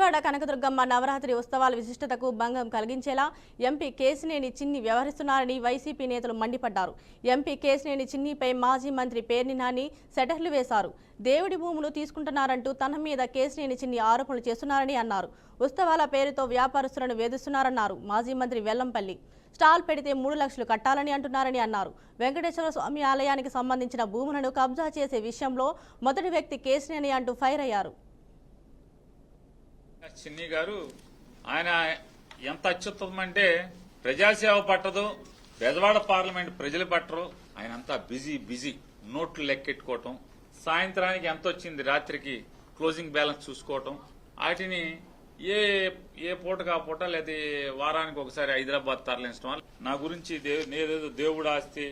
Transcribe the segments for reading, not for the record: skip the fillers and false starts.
విజయవాడ కనకదుర్గమ్మ నవరాత్రి ఉత్సవాల విశిష్టతకు భంగం కలిగించేలా ఎంపీ కేశినేని చిన్ని వ్యవహరిస్తున్నారని వైసీపీ నేతలు మండిపడ్డారు. ఎంపీ కేశినేని చిన్నిపై మాజీ మంత్రి పేర్ని నాని సెటర్లు వేశారు. దేవుడి భూములు తీసుకుంటున్నారంటూ తన మీద కేశినేని చిన్ని ఆరోపణలు చేస్తున్నారని అన్నారు. ఉత్సవాల పేరుతో వ్యాపారస్తులను వేధిస్తున్నారన్నారు. మాజీ మంత్రి వెల్లంపల్లి స్టాల్ పెడితే 3 లక్షలు కట్టాలని అంటున్నారని అన్నారు. వెంకటేశ్వర స్వామి ఆలయానికి సంబంధించిన భూములను కబ్జా చేసే విషయంలో మొదటి వ్యక్తి కేశినేని అంటూ ఫైర్ అయ్యారు. చిన్ని గారు ఆయన ఎంత అత్యుత్తమం అంటే ప్రజాసేవ పట్టదు, బెజవాడ పార్లమెంట్ ప్రజలు పట్టరు. ఆయన అంతా బిజీ నోట్లు లెక్కెట్టుకోవటం, సాయంత్రానికి ఎంత వచ్చింది రాత్రికి క్లోజింగ్ బ్యాలెన్స్ చూసుకోవటం, వాటిని ఏ పూటకు ఆ పూట లేదా వారానికి ఒకసారి హైదరాబాద్ తరలించడం. నా గురించి నేదేదో దేవుడు ఆస్తి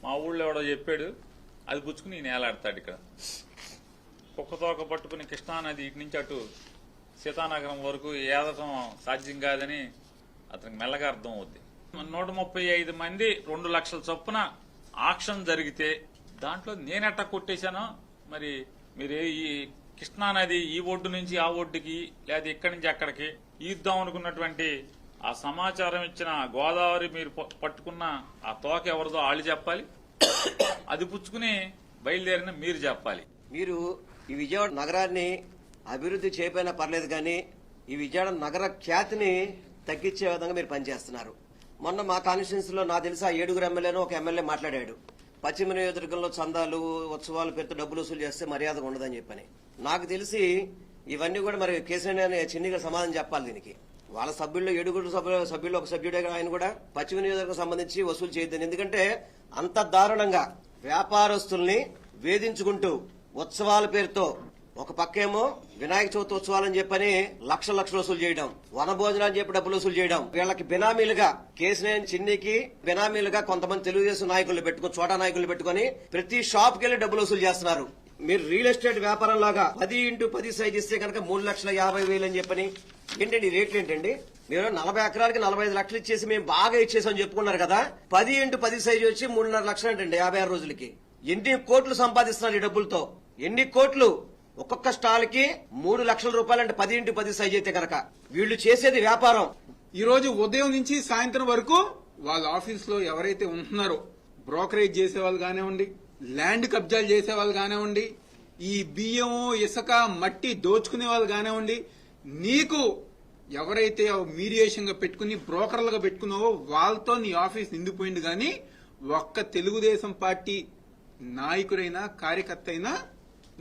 మా ఊళ్ళో ఎవడో చెప్పాడు, అది పుచ్చుకుని నేను ఏలాడతాడు. ఇక్కడ కుక్కతోక పట్టుకుని కృష్ణానది ఇటు నుంచి అటు సీతానగరం వరకు ఏదటం సాధ్యం కాదని అతనికి మెల్లగా అర్థం అవుద్ది. 135 మంది 2 లక్షల చొప్పున ఆక్షన్ జరిగితే దాంట్లో నేనెట్టా కొట్టేశానో మరి మీరు ఈ కృష్ణానది ఈ ఒడ్డు నుంచి ఆ ఒడ్డుకి లేదా ఇక్కడి నుంచి అక్కడికి ఈద్దాం అనుకున్నటువంటి ఆ సమాచారం ఇచ్చిన గోదావరి మీరు పట్టుకున్న ఆ తోక ఎవరిదో వాళ్ళు చెప్పాలి, అది పుచ్చుకుని బయలుదేరిన మీరు చెప్పాలి. మీరు ఈ విజయవాడ నగరాన్ని అభివృద్ధి చేయకపోయినా పర్లేదు కానీ ఈ విజయవాడ నగర ఖ్యాతిని తగ్గించే విధంగా మీరు పనిచేస్తున్నారు. మొన్న మా కాన్స్టిట్యున్సీలో నాకు తెలిసి ఆ 7 ఎమ్మెల్యేను ఒక ఎమ్మెల్యే మాట్లాడాడు. పశ్చిమ నియోజకవర్గంలో చందాలు ఉత్సవాలు పేరుతో డబ్బులు వసూలు చేస్తే మర్యాదగా ఉండదని చెప్పని. నాకు తెలిసి ఇవన్నీ కూడా మరి కేసీఆర్ చిన్నిగా సమాధానం చెప్పాలి. దీనికి వాళ్ళ సభ్యుల్లో 7 సభ్యుల్లో ఒక సభ్యుడే ఆయన కూడా పశ్చిమ నియోజకవర్గం సంబంధించి వసూలు చేయొద్దని. ఎందుకంటే అంత దారుణంగా వ్యాపారస్తుల్ని వేధించుకుంటూ ఉత్సవాల పేరుతో ఒక పక్కేమో వినాయక చవితి ఉత్సవాలని చెప్పని లక్షలు వసూలు చేయడం, వనభోజనాలు చెప్పి డబ్బులు వసూలు చేయడం, వీళ్ళకి బినామీలుగా కేసీఆర్ చిన్నికి బినామీలుగా కొంతమంది తెలుగుదేశం నాయకులు పెట్టుకుని చోటా నాయకులు పెట్టుకుని ప్రతి షాప్ కెళ్లి డబ్బులు వసూలు చేస్తున్నారు. మీరు రియల్ ఎస్టేట్ వ్యాపారం లాగా 10x10 సైజ్ ఇస్తే కనుక 3,50,000 అని చెప్పని ఏంటండి రేట్లు ఏంటండి? మీరు 40 ఎకరాలకి 45 లక్షలు ఇచ్చేసి మేము బాగా ఇచ్చేసామని చెప్పుకున్నారు కదా. 10x10 సైజ్ వచ్చి 3.5 లక్షలు అంటండి 56 రోజులకి. ఎన్ని కోట్లు సంపాదిస్తున్నారు ఈ డబ్బులతో? ఎన్ని కోట్లు? ఒక్కొక్క స్టాల్ కి 3 లక్షల రూపాయలు అంటే 10x10 సైజ్ అయితే కనుక వీళ్ళు చేసేది వ్యాపారం. ఈ రోజు ఉదయం నుంచి సాయంత్రం వరకు వాళ్ళ ఆఫీస్ లో ఎవరైతే ఉంటున్నారో బ్రోకరేజ్ చేసే వాళ్ళు కానివ్వండి, ల్యాండ్ కబ్జాలు చేసే వాళ్ళు కానివ్వండి, ఈ బియ్యం ఇసుక మట్టి దోచుకునే వాళ్ళు కానివ్వండి, నీకు ఎవరైతే మీడియేషన్ గా పెట్టుకుని బ్రోకర్లుగా పెట్టుకున్నావో వాళ్ళతో నీ ఆఫీస్ నిండిపోయింది. కానీ ఒక్క తెలుగుదేశం పార్టీ నాయకుడైనా కార్యకర్త అయినా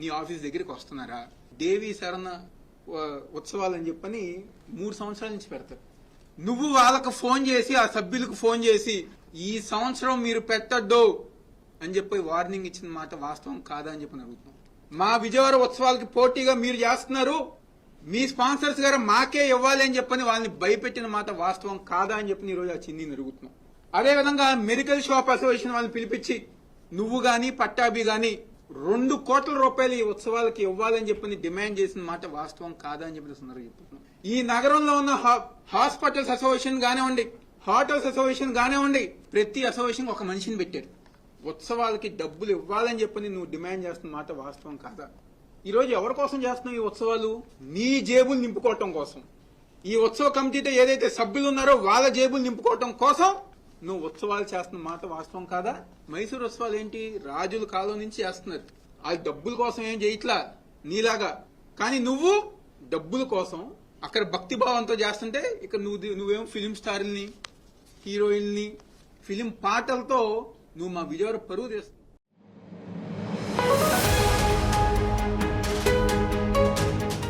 నీ ఆఫీస్ దగ్గరికి వస్తున్నారా? దేవీ శరణ ఉత్సవాలని చెప్పని 3 సంవత్సరాల నుంచి పెడతారు. నువ్వు వాళ్ళకు ఫోన్ చేసి ఆ సభ్యులకు ఫోన్ చేసి ఈ సంవత్సరం మీరు పెట్టద్దు అని చెప్పి వార్నింగ్ ఇచ్చిన మాట వాస్తవం కాదా అని చెప్పి అడుగుతున్నాం. మా విజయవాడ ఉత్సవాలకి పోటీగా మీరు చేస్తున్నారు, మీ స్పాన్సర్స్ గారు మాకే ఇవ్వాలి అని చెప్పని వాళ్ళని భయపెట్టిన మాట వాస్తవం కాదా అని చెప్పి ఈ రోజు ఆ చిన్ని అడుగుతున్నాం. అదేవిధంగా మెడికల్ షాప్ అసోసియేషన్ వాళ్ళని పిలిపించి నువ్వు గాని పట్టాభి గాని 2 కోట్ల రూపాయలు ఈ ఉత్సవాలకి ఇవ్వాలని చెప్పని డిమాండ్ చేసిన మాట వాస్తవం కాదా అని చెప్పి చెప్తున్నాం. ఈ నగరంలో ఉన్న హాస్పిటల్స్ అసోసియేషన్ కానివ్వండి, హోటల్స్ అసోసియేషన్ కానివ్వండి, ప్రతి అసోసియేషన్ ఒక మనిషిని పెట్టారు. ఉత్సవాలకి డబ్బులు ఇవ్వాలని చెప్పని నువ్వు డిమాండ్ చేస్తున్న మాట వాస్తవం కాదా? ఈ రోజు ఎవరి కోసం చేస్తున్నావు ఈ ఉత్సవాలు? నీ జేబులు నింపుకోవటం కోసం. ఈ ఉత్సవ కమిటీతో ఏదైతే సభ్యులు ఉన్నారో వాళ్ళ జేబులు నింపుకోవటం కోసం నువ్వు ఉత్సవాలు చేస్తున్న మాట వాస్తవం కాదా? మైసూరు ఉత్సవాలు ఏంటి? రాజుల కాలం నుంచి చేస్తున్నారు. అది డబ్బుల కోసం ఏం చేయట్లా నీలాగా. కానీ నువ్వు డబ్బుల కోసం అక్కడ భక్తి భావంతో చేస్తుంటే ఇక్కడ నువ్వేమో ఫిలిం స్టార్ని, హీరోయిన్ని, ఫిలిం పాటలతో నువ్వు మా విజయవాడ పరువు చేస్తావు.